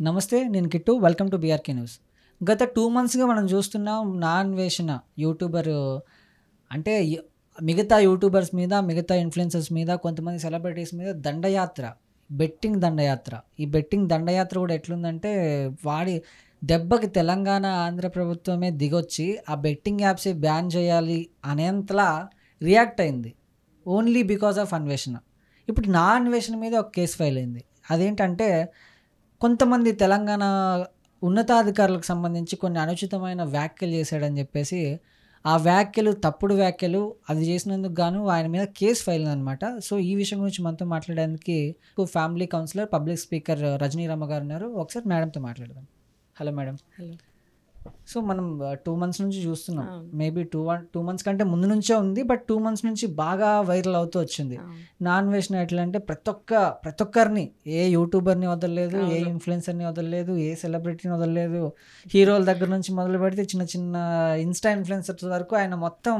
నమస్తే, నేను Kittu. Welcome to BRK news. గత 2 మంత్స్‌గా మనం చూస్తున్నాం నా అన్వేషణ యూట్యూబర్ అంటే మిగతా యూట్యూబర్స్ మీద, మిగతా ఇన్‌ఫ్లుయెన్సర్స్ మీద, కొంతమంది సెలబ్రిటీస్ మీద దండయాత్ర, బెట్టింగ్ దండయాత్ర. ఈ బెట్టింగ్ దండయాత్ర కూడా ఎట్లుందంటే వాడి దెబ్బకి తెలంగాణ, ఆంధ్ర ప్రభుత్వమే దిగొచ్చి ఆ బెట్టింగ్ యాప్సే బ్యాన్ చేయాలి అనేంతలా రియాక్ట్ అయింది. ఓన్లీ బికాస్ ఆఫ్ అన్వేషణ. ఇప్పుడు నా అన్వేషణ మీద ఒక కేసు ఫైల్ అయింది. అదేంటంటే కొంతమంది తెలంగాణ ఉన్నతాధికారులకు సంబంధించి కొన్ని అనుచితమైన వ్యాఖ్యలు చేశాడని చెప్పేసి ఆ వ్యాఖ్యలు తప్పుడు వ్యాఖ్యలు అది చేసినందుకు గాను ఆయన మీద కేసు ఫైల్ అయిందనమాట. సో ఈ విషయం గురించి మనతో మాట్లాడడానికి ఫ్యామిలీ కౌన్సిలర్, పబ్లిక్ స్పీకర్ రజనీరమ్మ గారు ఉన్నారు. ఒకసారి మేడంతో మాట్లాడదాం. Hello madam. హలో. సో మనం 2 మంత్స్ నుంచి చూస్తున్నాం. మేబీ 2 మంత్స్ కంటే ముందు నుంచే ఉంది, బట్ 2 మంత్స్ నుంచి బాగా వైరల్ అవుతూ వచ్చింది. నాన్ వేషన్ ఎట్లా అంటే ప్రతి ఒక్కరిని, ఏ యూట్యూబర్ని వదలలేదు, ఏ ఇన్ఫ్లుయెన్సర్ని వదలలేదు, ఏ సెలబ్రిటీని వదలలేదు. హీరోల దగ్గర నుంచి మొదలు పెడితే చిన్న చిన్న ఇన్స్టా ఇన్ఫ్లుయెన్సర్స్ వరకు ఆయన మొత్తం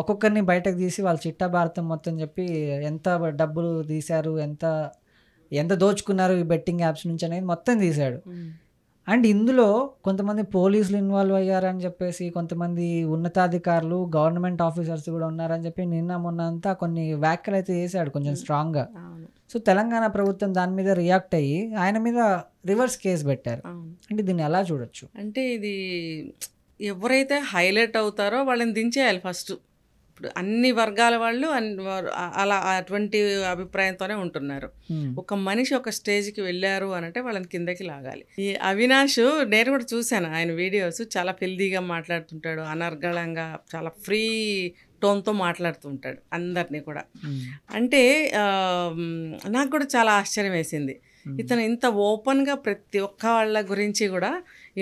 ఒక్కొక్కరిని బయటకు తీసి వాళ్ళ చిట్టా భారతం మొత్తం చెప్పి ఎంత డబ్బులు తీశారు, ఎంత దోచుకున్నారు ఈ బెట్టింగ్ యాప్స్ నుంచి అనేది మొత్తం తీశాడు. అండ్ ఇందులో కొంతమంది పోలీసులు ఇన్వాల్వ్ అయ్యారని చెప్పేసి, కొంతమంది ఉన్నతాధికారులు, గవర్నమెంట్ ఆఫీసర్స్ కూడా ఉన్నారని చెప్పి మొన్న అంతా కొన్ని వ్యాఖ్యలు అయితే చేశాడు కొంచెం స్ట్రాంగ్గా. సో తెలంగాణ ప్రభుత్వం దాని మీద రియాక్ట్ అయ్యి ఆయన మీద రివర్స్ కేసు పెట్టారు. అంటే దీన్ని ఎలా చూడొచ్చు? అంటే ఇది ఎవరైతే హైలైట్ అవుతారో వాళ్ళని దించేయాలి ఫస్ట్. ఇప్పుడు అన్ని వర్గాల వాళ్ళు అలా అటువంటి అభిప్రాయంతోనే ఉంటున్నారు. ఒక మనిషి ఒక స్టేజ్కి వెళ్ళారు అనంటే వాళ్ళని కిందకి లాగాలి. ఈ అవినాష్, నేను కూడా చూశాను ఆయన వీడియోస్. చాలా హెల్దీగా మాట్లాడుతుంటాడు, అనర్గళంగా చాలా ఫ్రీ టోన్తో మాట్లాడుతూ ఉంటాడు అందరినీ కూడా. అంటే నాకు కూడా చాలా ఆశ్చర్యం వేసింది. ఇతను ఇంత ఓపెన్గా ప్రతి ఒక్క వాళ్ళ గురించి కూడా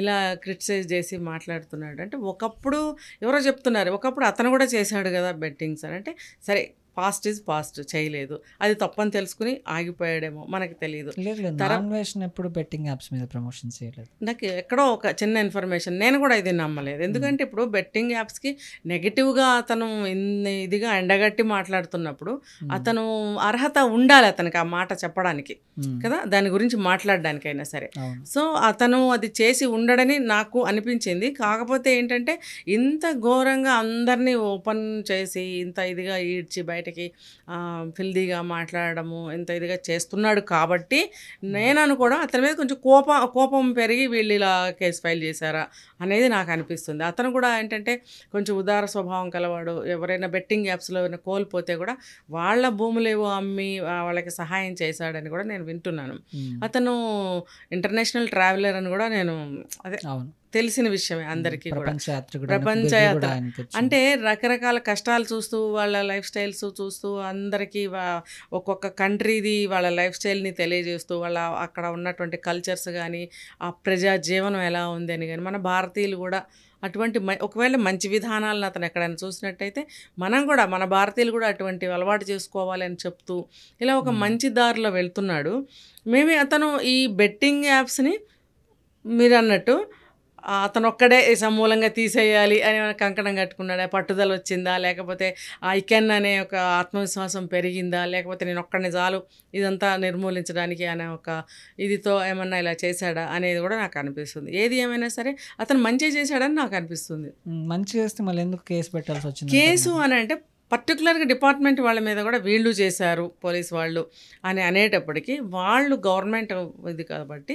ఇలా క్రిటిసైజ్ చేసి మాట్లాడుతున్నాడు. అంటే ఒకప్పుడు ఎవరో చెప్తున్నారు, ఒకప్పుడు అతను కూడా చేశాడు కదా బెట్టింగ్స్ అని. అంటే సరే, పాస్ట్ ఈజ్ పాస్ట్, చేయలేదు, అది తప్పని తెలుసుకుని ఆగిపోయాడేమో, మనకి తెలియదు. ఎప్పుడు బెట్టింగ్ యాప్స్ మీద ప్రమోషన్ చేయలేదు. నాకు ఎక్కడో ఒక చిన్న ఇన్ఫర్మేషన్, నేను కూడా ఇది నమ్మలేదు. ఎందుకంటే ఇప్పుడు బెట్టింగ్ యాప్స్కి నెగిటివ్గా అతను ఇదిగా ఎండగట్టి మాట్లాడుతున్నప్పుడు అతను అర్హత ఉండాలి అతనికి ఆ మాట చెప్పడానికి కదా, దాని గురించి మాట్లాడడానికైనా సరే. సో అతను అది చేసి ఉండడని నాకు అనిపించింది. కాకపోతే ఏంటంటే ఇంత ఘోరంగా అందరినీ ఓపెన్ చేసి ఇంత ఇదిగా ఈడ్చి బయటకి ఫిల్దీగా మాట్లాడడము ఇంత ఇదిగా చేస్తున్నాడు కాబట్టి నేను అనుకోవడం అతని మీద కొంచెం కోపం పెరిగి వీళ్ళు ఇలా కేసు ఫైల్ చేశారా అనేది నాకు అనిపిస్తుంది. అతను కూడా ఏంటంటే కొంచెం ఉదార స్వభావం కలవాడు. ఎవరైనా బెట్టింగ్ యాప్స్లో కోల్పోతే కూడా వాళ్ళ భూములేవో అమ్మి వాళ్ళకి సహాయం చేశాడని కూడా నేను వింటున్నాను. అతను ఇంటర్నేషనల్ ట్రావెలర్ అని కూడా నేను అదే తెలిసిన విషయమే అందరికీ కూడా. ప్రపంచ యాత్ర అంటే రకరకాల కష్టాలు చూస్తూ, వాళ్ళ లైఫ్ స్టైల్స్ చూస్తూ, అందరికీ ఒక్కొక్క కంట్రీది వాళ్ళ లైఫ్ స్టైల్ని తెలియజేస్తూ, వాళ్ళ అక్కడ ఉన్నటువంటి కల్చర్స్ కానీ, ఆ ప్రజా జీవనం ఎలా ఉంది అని కానీ, మన భారతీయులు కూడా అటువంటి ఒకవేళ మంచి విధానాలను అతను ఎక్కడైనా చూసినట్టయితే మనం కూడా, మన భారతీయులు కూడా అటువంటి అలవాటు చేసుకోవాలి అని చెప్తూ ఇలా ఒక మంచి దారిలో వెళ్తున్నాడు. మేబీ అతను ఈ బెట్టింగ్ యాప్స్ని మీరు అన్నట్టు అతను ఒక్కడే సమూలంగా తీసేయాలి అని కంకణం కట్టుకున్నాడా, పట్టుదల వచ్చిందా, లేకపోతే ఐ కెన్ అనే ఒక ఆత్మవిశ్వాసం పెరిగిందా, లేకపోతే నేను ఒక్కడిని చాలు ఇదంతా నిర్మూలించడానికి అనే ఒక ఇదితో ఏమన్నా ఇలా చేశాడా అనేది కూడా నాకు అనిపిస్తుంది. ఏది ఏమైనా సరే అతను మంచి చేశాడని నాకు అనిపిస్తుంది. మంచి చేస్తే మళ్ళీ ఎందుకు కేసు పెట్టాల్సి వచ్చింది? కేసు అని అంటే పర్టికులర్గా డిపార్ట్మెంట్ వాళ్ళ మీద కూడా వీళ్ళు చేశారు, పోలీస్ వాళ్ళు అని అనేటప్పటికీ వాళ్ళు గవర్నమెంట్ ఇది కాబట్టి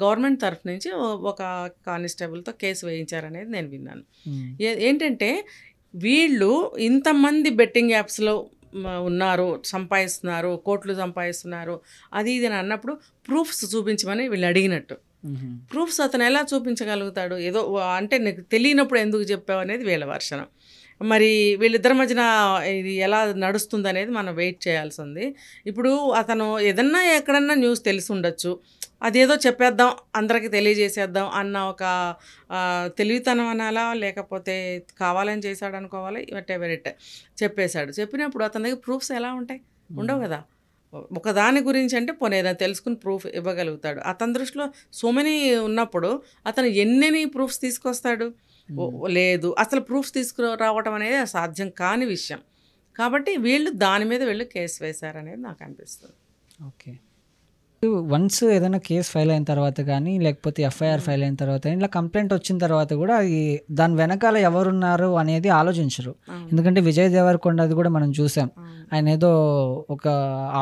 గవర్నమెంట్ తరఫు నుంచి ఒక కానిస్టేబుల్తో కేసు వేయించారనేది నేను విన్నాను. ఏంటంటే వీళ్ళు ఇంతమంది బెట్టింగ్ యాప్స్లో ఉన్నారు, సంపాదిస్తున్నారు, కోట్లు సంపాదిస్తున్నారు, అది ఇది అని అన్నప్పుడు ప్రూఫ్స్ చూపించమని వీళ్ళు అడిగినట్టు. ప్రూఫ్స్ అతను ఎలా చూపించగలుగుతాడు? ఏదో అంటే నీకు తెలియనప్పుడు ఎందుకు చెప్పావు అనేది వీళ్ళ వర్షనం. మరి వీళ్ళిద్దరి మధ్యన ఇది ఎలా నడుస్తుంది అనేది మనం వెయిట్ చేయాల్సి ఉంది. ఇప్పుడు అతను ఏదన్నా ఎక్కడన్నా న్యూస్ తెలిసి ఉండొచ్చు, అదేదో చెప్పేద్దాం, అందరికీ తెలియజేసేద్దాం అన్న ఒక తెలివితనం అనాలా, లేకపోతే కావాలని చేశాడు అనుకోవాలి, వాటెవర్ ఇట్ చెప్పేశాడు. చెప్పినప్పుడు అతని దగ్గర ప్రూఫ్స్ ఎలా ఉంటాయి? ఉండవు కదా. ఒకదాని గురించి అంటే పోనీ ఏదైనా తెలుసుకుని ప్రూఫ్ ఇవ్వగలుగుతాడు. అతని దృష్టిలో సో మెనీ ఉన్నప్పుడు అతను ఎన్ని ప్రూఫ్స్ తీసుకొస్తాడు? లేదు, అసలు ప్రూఫ్స్ తీసుకురావటం అనేది సాధ్యం కాని విషయం. కాబట్టి వీళ్ళు దాని మీద కేసు వేశారనేది నాకు అనిపిస్తుంది. ఓకే. వన్స్ ఏదైనా కేసు ఫైల్ అయిన తర్వాత కానీ లేకపోతే ఎఫ్ఐఆర్ ఫైల్ అయిన తర్వాత ఇలా కంప్లైంట్ వచ్చిన తర్వాత కూడా దాని వెనకాల ఎవరున్నారు అనేది ఆలోచించరు. ఎందుకంటే విజయ్ దేవరకొండది కూడా మనం చూసాం. ఆయన ఏదో ఒక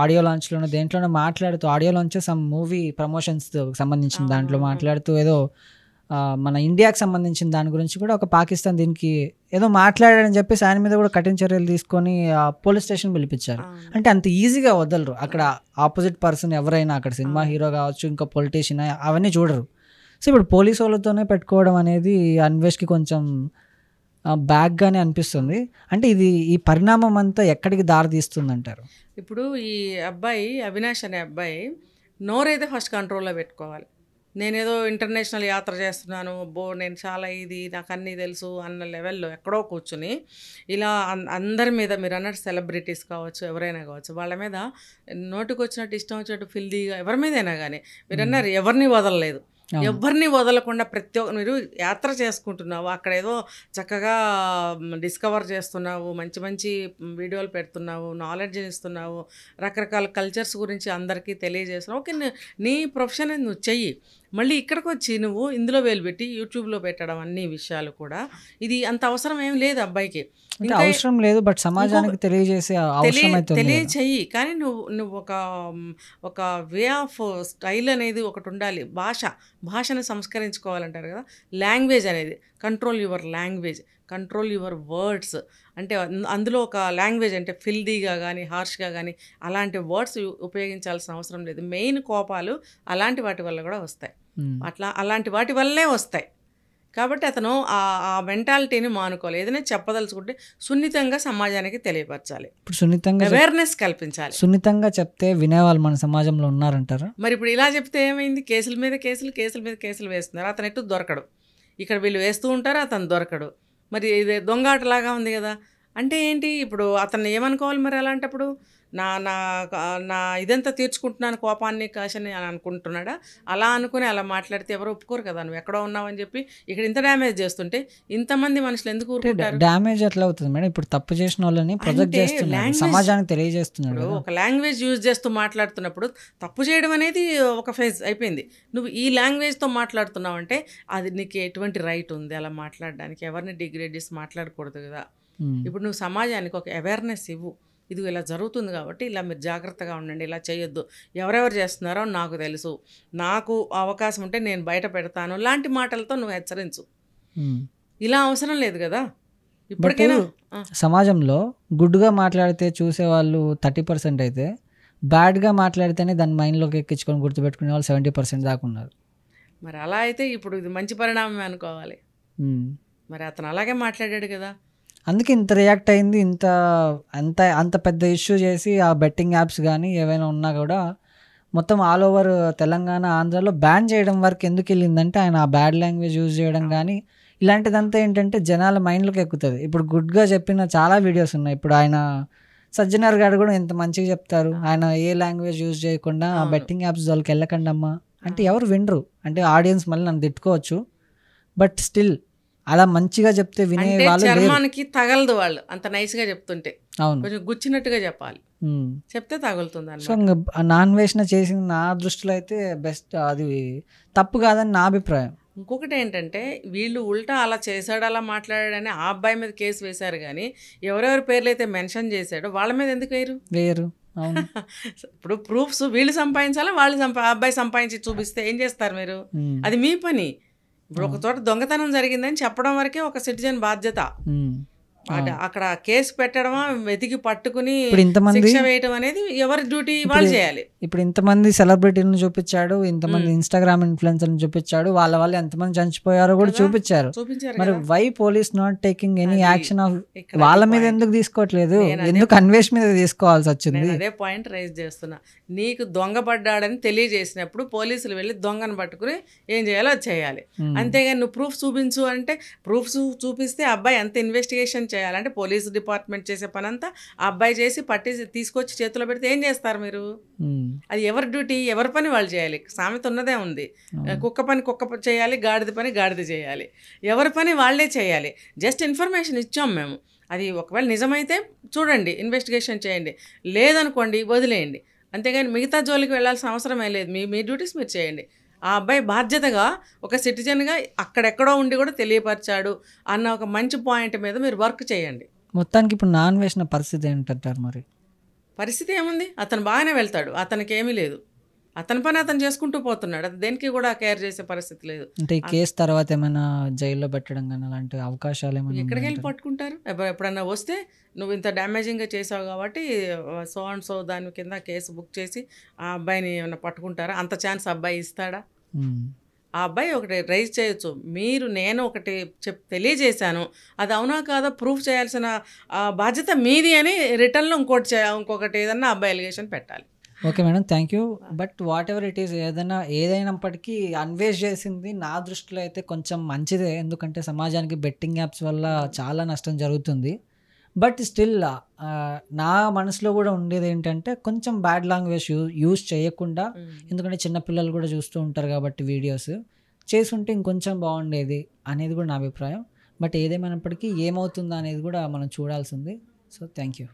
ఆడియో లాంచ్లోనో దేంట్లోనో మాట్లాడుతూ, audio launch some movie promotions సంబంధించిన దాంట్లో మాట్లాడుతూ ఏదో మన ఇండియాకి సంబంధించిన దాని గురించి కూడా ఒక పాకిస్తాన్ దీనికి ఏదో మాట్లాడాడని చెప్పేసి ఆయన మీద కూడా కఠిన చర్యలు తీసుకొని పోలీస్ స్టేషన్ పిలిపించారు. అంటే అంత ఈజీగా వదలరు. అక్కడ ఆపోజిట్ పర్సన్ ఎవరైనా, అక్కడ సినిమా హీరో కావచ్చు, ఇంకా పొలిటీషియన్, అవన్నీ చూడరు. సో ఇప్పుడు పోలీసు వాళ్ళతోనే పెట్టుకోవడం అనేది అన్వేష్కి కొంచెం బ్యాక్గానే అనిపిస్తుంది. అంటే ఈ పరిణామం అంతా ఎక్కడికి దారి తీస్తుంది అంటారు? ఇప్పుడు ఈ అబ్బాయి అవినాష్ అనే అబ్బాయి నోరైతే ఫస్ట్ కంట్రోల్లో పెట్టుకోవాలి. నేనేదో ఇంటర్నేషనల్ యాత్ర చేస్తున్నాను, నేను చాలా నాకు అన్నీ తెలుసు అన్న లెవెల్లో ఎక్కడో కూర్చుని ఇలా అందరి మీద, మీరు అన్నట్టు సెలబ్రిటీస్ కావచ్చు, ఎవరైనా కావచ్చు, వాళ్ళ మీద నోటికి వచ్చినట్టు ఇష్టం వచ్చినట్టు ఫిల్దీగా ఎవరి మీదైనా కానీ, మీరు అన్నారు ఎవరిని వదలలేదు, ఎవరిని వదలకుండా ప్రతి ఒక్క, మీరు యాత్ర చేసుకుంటున్నావు, అక్కడ ఏదో చక్కగా డిస్కవర్ చేస్తున్నావు, మంచి మంచి వీడియోలు పెడుతున్నావు, నాలెడ్జ్ ఇస్తున్నావు, రకరకాల కల్చర్స్ గురించి అందరికీ తెలియజేస్తున్నావు. ఓకే, నీ ప్రొఫెషన్ నువ్వు చెయ్యి. మళ్ళీ ఇక్కడికి వచ్చి నువ్వు ఇందులో వేలు పెట్టి యూట్యూబ్లో పెట్టడం అన్ని విషయాలు కూడా ఇది అంత అవసరం ఏం లేదు అబ్బాయికి. అవసరం లేదు, బట్ సమాజానికి తెలియచేయి. కానీ నువ్వు ఒక వే ఆఫ్ స్టైల్ అనేది ఒకటి ఉండాలి. భాషను సంస్కరించుకోవాలంటారు కదా, లాంగ్వేజ్ అనేది, control your language, control your words. అంటే అందులో ఒక లాంగ్వేజ్ అంటే ఫిల్దీగా కానీ హార్ష్గా కానీ అలాంటి వర్డ్స్ ఉపయోగించాల్సిన అవసరం లేదు. మెయిన్ కోపాలు అలాంటి వాటి వల్ల కూడా వస్తాయి, అలాంటి వాటి వల్లే వస్తాయి. కాబట్టి అతను ఆ మెంటాలిటీని మానుకోవాలి. ఏదైనా చెప్పదలుచుకుంటే సున్నితంగా సమాజానికి తెలియపరచాలి, ఇప్పుడు సున్నితంగా అవేర్నెస్ కల్పించాలి. సున్నితంగా చెప్తే వినేవాళ్ళు మన సమాజంలో ఉన్నారంటారా? మరి ఇప్పుడు ఇలా చెప్తే ఏమైంది, కేసుల మీద కేసులు వేస్తున్నారు, అతను ఎటు దొరకడు. ఇక్కడ వీళ్ళు వేస్తూ ఉంటారు, అతను దొరకడు. మరి ఇది దొంగాటలాగా ఉంది కదా. అంటే ఏంటి, ఇప్పుడు అతన్ని ఏమనుకోవాలి మరి అలాంటప్పుడు? నా ఇదంతా తీర్చుకుంటున్నాను కోపాన్ని కాశని అని అనుకుంటున్నాడా? అలా అనుకుని అలా మాట్లాడితే ఎవరు ఒప్పుకోరు కదా. నువ్వు ఎక్కడో ఉన్నావని చెప్పి ఇక్కడ ఇంత డ్యామేజ్ చేస్తుంటే ఇంతమంది మనుషులు ఎందుకు ఊరుకుంటారు? డ్యామేజ్ ఎట్లా అవుతుంది మేడం? ఇప్పుడు తప్పు చేసిన వాళ్ళని ప్రొజెక్ట్ చేస్తున్నారు, సమాజానికి తెలియజేస్తున్నాడు. ఒక లాంగ్వేజ్ యూజ్ చేస్తూ మాట్లాడుతున్నప్పుడు తప్పు చేయడం అనేది ఒక ఫేజ్ అయిపోయింది. నువ్వు ఈ లాంగ్వేజ్తో మాట్లాడుతున్నావు అంటే అది నీకు ఎటువంటి రైట్ ఉంది అలా మాట్లాడడానికి? ఎవరిని డిగ్రేడ్ చేసి మాట్లాడకూడదు కదా. ఇప్పుడు నువ్వు సమాజానికి ఒక అవేర్నెస్ ఇవ్వు, ఇది ఇలా జరుగుతుంది కాబట్టి ఇలా మీరు జాగ్రత్తగా ఉండండి, ఇలా చేయొద్దు, ఎవరెవరు చేస్తున్నారో నాకు తెలుసు, నాకు అవకాశం ఉంటే నేను బయట పెడతాను లాంటి మాటలతో నువ్వు హెచ్చరించు. ఇలా అవసరం లేదు కదా. ఇప్పటికైనా సమాజంలో గుడ్డుగా మాట్లాడితే చూసేవాళ్ళు 30% అయితే, బ్యాడ్గా మాట్లాడితేనే దాన్ని మైండ్లోకి ఎక్కించుకొని గుర్తుపెట్టుకునే వాళ్ళు 70% దాకా ఉన్నారు. మరి అలా అయితే ఇప్పుడు ఇది మంచి పరిణామమే అనుకోవాలి. మరి అతను అలాగే మాట్లాడాడు కదా, అందుకే ఇంత రియాక్ట్ అయింది. అంత పెద్ద ఇష్యూ చేసి ఆ బెట్టింగ్ యాప్స్ కానీ ఏవైనా ఉన్నా కూడా మొత్తం ఆల్ ఓవర్ తెలంగాణ, ఆంధ్రాలో బ్యాన్ చేయడం వరకు ఎందుకు వెళ్ళిందంటే ఆయన ఆ బ్యాడ్ లాంగ్వేజ్ యూజ్ చేయడం కానీ ఇలాంటిదంతా ఏంటంటే జనాల మైండ్లోకి ఎక్కుతుంది. ఇప్పుడు గుడ్గా చెప్పిన చాలా వీడియోస్ ఉన్నాయి. ఇప్పుడు ఆయన సజ్జనర్ గారు కూడా ఎంత మంచిగా చెప్తారు, ఆయన ఏ లాంగ్వేజ్ యూజ్ చేయకుండా బెట్టింగ్ యాప్స్ వాళ్ళకి వెళ్ళకండి అమ్మా అంటే ఎవరు వినరు. అంటే ఆడియన్స్ మళ్ళీ నన్ను తిట్టుకోవచ్చు, బట్ స్టిల్ అలా మంచిగా చెప్తే వినే వాళ్ళు చర్మానికి తగలదు. వాళ్ళు అంత నైస్గా చెప్తుంటే అవును, కొంచెం గుచ్చినట్టుగా చెప్పాలి, చెప్తే తగులుతుంది. సో నాన్ వేసిన చేసిన నా దృష్టిలో అయితే బెస్ట్, అది తప్పు కాదని నా అభిప్రాయం. ఇంకొకటి ఏంటంటే వీళ్ళు ఉల్టా అలా చేశాడు, అలా మాట్లాడాడని ఆ అబ్బాయి మీద కేసు వేశారు, కానీ ఎవరెవరి పేర్లు అయితే మెన్షన్ చేశాడో వాళ్ళ మీద ఎందుకు వేయరు? ఇప్పుడు ప్రూఫ్స్ వీళ్ళు సంపాదించాలా, వాళ్ళు అబ్బాయి సంపాదించి చూపిస్తే ఏం చేస్తారు మీరు? అది మీ పని. ఇప్పుడు ఒక చోట దొంగతనం జరిగిందని చెప్పడం వరకే ఒక సిటిజన్ బాధ్యత. అక్కడ కేసు పెట్టడమా, వెతికి పట్టుకుని శిక్ష వేయటం అనేది ఎవరి డ్యూటీ వాళ్ళు చేయాలి. ఇప్పుడు ఇంతమంది సెలబ్రిటీలను చూపించాడు, ఇంతమంది ఇన్స్టాగ్రామ్ ఇన్ఫ్లుయెన్సర్లను చూపించాడు, వాళ్ళ వల్ల ఎంతమంది చనిపోయారో కూడా చూపించారు. మరి why police not taking any action of వాళ్ళ మీద ఎందుకు తీసుకోవట్లేదు? ఎందుకు అన్వేష్ మీద తీసుకోవాల్సి వచ్చింది? అదే పాయింట్ రైజ్ చేస్తున్నా. నీకు దొంగ పడ్డాడని తెలియజేసినప్పుడు పోలీసులు వెళ్ళి దొంగను పట్టుకుని ఏం చేయాలో అది చేయాలి. అంతేగాని నువ్వు ప్రూఫ్ చూపించు అంటే ప్రూఫ్స్ చూపిస్తే అబ్బాయి ఎంత ఇన్వెస్టిగేషన్ చేయాలంటే పోలీసు డిపార్ట్మెంట్ చేసే పని అంతా ఆ అబ్బాయి చేసి పట్టి తీసుకొచ్చి చేతిలో పెడితే ఏం చేస్తారు మీరు? అది ఎవరి డ్యూటీ, ఎవరి పని వాళ్ళు చేయాలి. సామెత ఉన్నదే ఉంది, కుక్క పని కుక్క చేయాలి, గాడిద పని గాడిద చేయాలి. ఎవరి పని వాళ్ళే చేయాలి. జస్ట్ ఇన్ఫర్మేషన్ ఇచ్చాం మేము, అది ఒకవేళ నిజమైతే చూడండి, ఇన్వెస్టిగేషన్ చేయండి, లేదనుకోండి వదిలేయండి. అంతేగాని మిగతా జోలికి వెళ్ళాల్సిన అవసరమే లేదు. మీ డ్యూటీస్ మీరు చేయండి. ఆ అబ్బాయి బాధ్యతగా ఒక సిటిజన్గా అక్కడెక్కడో ఉండి కూడా తెలియపరిచాడు అన్న ఒక మంచి పాయింట్ మీద మీరు వర్క్ చేయండి. మొత్తానికి ఇప్పుడు నాన్ వేసిన పరిస్థితి ఏంటంటారు మరి? పరిస్థితి ఏముంది, అతను బాగానే వెళ్తాడు, అతనికి ఏమీ లేదు, అతని పని అతను చేసుకుంటూ పోతున్నాడు, అది దేనికి కూడా కేర్ చేసే పరిస్థితి లేదు. అంటే ఈ కేసు తర్వాత ఏమైనా జైల్లో పెట్టడం కానీ అలాంటి అవకాశాలు ఏమైనా ఎక్కడికి వెళ్ళి పట్టుకుంటారు? ఎప్పుడన్నా వస్తే నువ్వు ఇంత డ్యామేజింగ్గా చేసావు కాబట్టి సో అండ్ సో దాని కింద కేసు బుక్ చేసి ఆ అబ్బాయిని ఏమైనా పట్టుకుంటారా? అంత ఛాన్స్ అబ్బాయి ఇస్తాడా? ఆ అబ్బాయి ఒకటి రైజ్ చేయొచ్చు, నేను ఒకటి తెలియజేశాను, అది అవునా కాదా ప్రూఫ్ చేయాల్సిన బాధ్యత మీది అని రిటర్న్లో ఇంకొకటి ఏదన్నా అబ్బాయి ఎలిగేషన్ పెట్టాలి. Okay madam, thank you. But what ever it is, ఏదైనప్పటికీ అన్వేష్ చేసింది నా దృష్టిలో అయితే కొంచెం మంచిదే. ఎందుకంటే సమాజానికి బెట్టింగ్ యాప్స్ వల్ల చాలా నష్టం జరుగుతుంది. బట్ స్టిల్ నా మనసులో కూడా ఉండేది ఏంటంటే కొంచెం బ్యాడ్ లాంగ్వేజ్ యూజ్ చేయకుండా, ఎందుకంటే చిన్నపిల్లలు కూడా చూస్తూ ఉంటారు కాబట్టి వీడియోస్ చేసుంటే ఇంకొంచెం బాగుండేది అనేది కూడా నా అభిప్రాయం. బట్ ఏదేమైనప్పటికీ ఏమవుతుందా అనేది కూడా మనం చూడాల్సింది. So thank you.